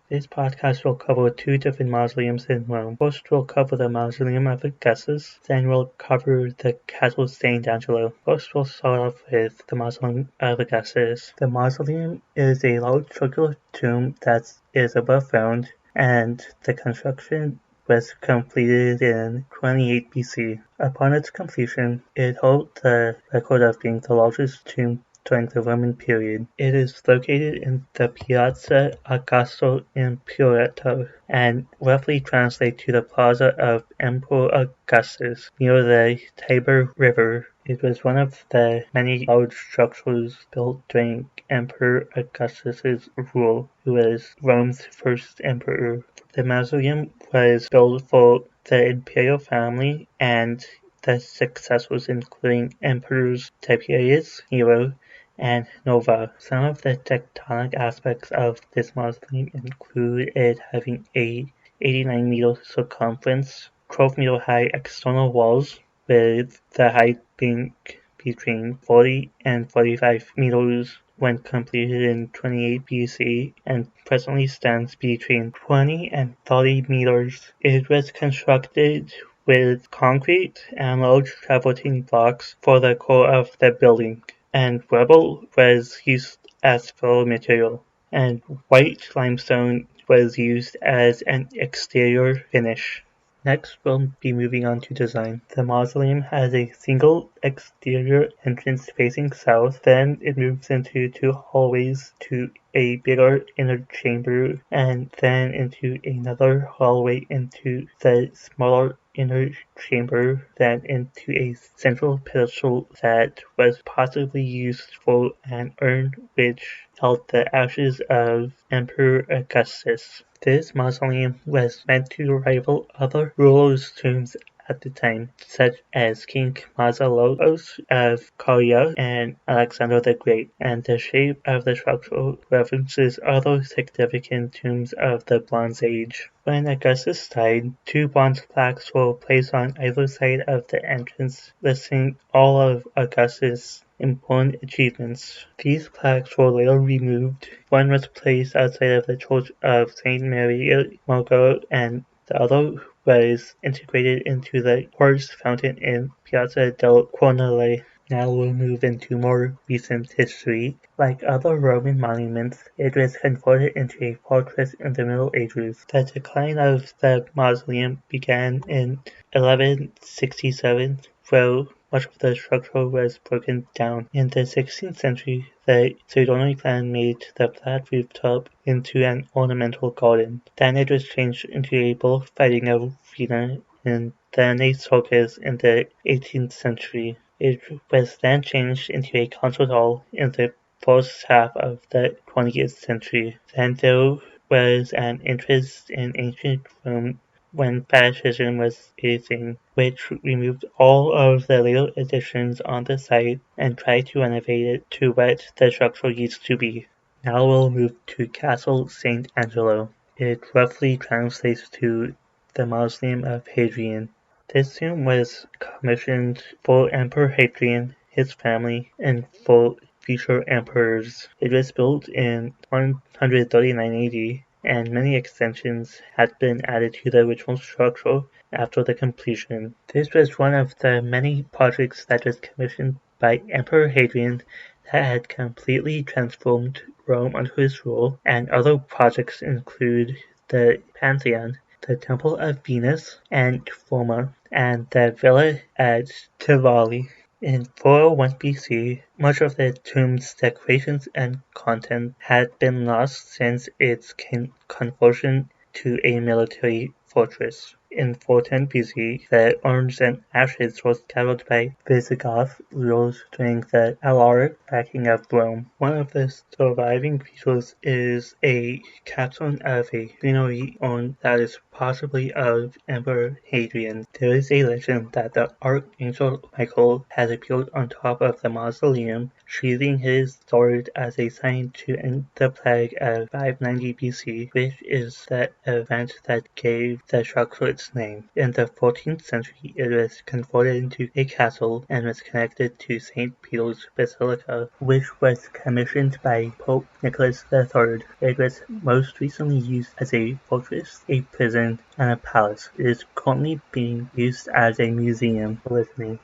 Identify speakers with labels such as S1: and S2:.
S1: This podcast will cover two different mausoleums in Rome. First, we'll cover the Mausoleum of Augustus, then we'll cover the Castle Santo'Angelo. First, we'll start off with the Mausoleum of Augustus. The mausoleum is a large circular tomb that is above ground, and the construction was completed in 28 BC. Upon its completion, it held the record of being the largest tomb during the Roman period. It is located in the Piazza Augusto in Puerto and roughly translates to the Plaza of Emperor Augustus near the Tiber River. It was one of the many large structures built during Emperor Augustus's rule, who was Rome's first emperor. The mausoleum was built for the imperial family and the successors including Emperors Tiberius, Nero, and Nova. Some of the tectonic aspects of this mausoleum include it having a 89-meter circumference, 12-meter high external walls, with the height being between 40 and 45 meters when completed in 28 BC, and presently stands between 20 and 30 meters. It was constructed with concrete and large travertine blocks for the core of the building, and rubble was used as fill material, and white limestone was used as an exterior finish. Next, we'll be moving on to design. The mausoleum has a single exterior entrance facing south, then it moves into two hallways to a bigger inner chamber, and then into another hallway into the smaller inner chamber, then into a central pedestal that was possibly used for an urn which held the ashes of Emperor Augustus. This mausoleum was meant to rival other rulers' tombs at the time, such as King Mausoleus of Caria and Alexander the Great, and the shape of the structure references other significant tombs of the Bronze Age. When Augustus died, two bronze plaques were placed on either side of the entrance listing all of Augustus' important achievements. These plaques were later removed. One was placed outside of the Church of St. Mary Margaret, and the other was integrated into the quartz fountain in Piazza del Cornile. Now we'll move into more recent history. Like other Roman monuments, it was converted into a fortress in the Middle Ages. The decline of the mausoleum began in 1167, where much of the structure was broken down. In the 16th century, the Sidonian clan made the flat rooftop into an ornamental garden. Then it was changed into a bullfighting arena, and then a circus in the 18th century. It was then changed into a concert hall in the first half of the 20th century. Then there was an interest in ancient Rome when fascism was a thing, which removed all of the later additions on the site and tried to renovate it to what the structure used to be. Now we'll move to Castle Santo'Angelo. It roughly translates to the Mausoleum of Hadrian. This tomb was commissioned for Emperor Hadrian, his family, and for future emperors. It was built in 139 AD, and many extensions had been added to the original structure after the completion. This was one of the many projects that was commissioned by Emperor Hadrian that had completely transformed Rome under his rule, and other projects include the Pantheon, the Temple of Venus and Foma, and the Villa at Tivoli. In 401 BC, much of the tomb's decorations and content had been lost since its conversion to a military fortress. In 410 BC, the urns and ashes were scattered by Visigoth rulers during the Alaric backing of Rome. One of the surviving features is a capstone of a funerary urn that is possibly of Emperor Hadrian. There is a legend that the Archangel Michael has appeared on top of the mausoleum, sheathing his sword as a sign to end the plague of 590 BC, which is the event that gave the structure its its name. In the 14th century it was converted into a castle and was connected to St. Peter's Basilica, which was commissioned by Pope Nicholas III. It was most recently used as a fortress, a prison, and a palace. It is currently being used as a museum. For listening.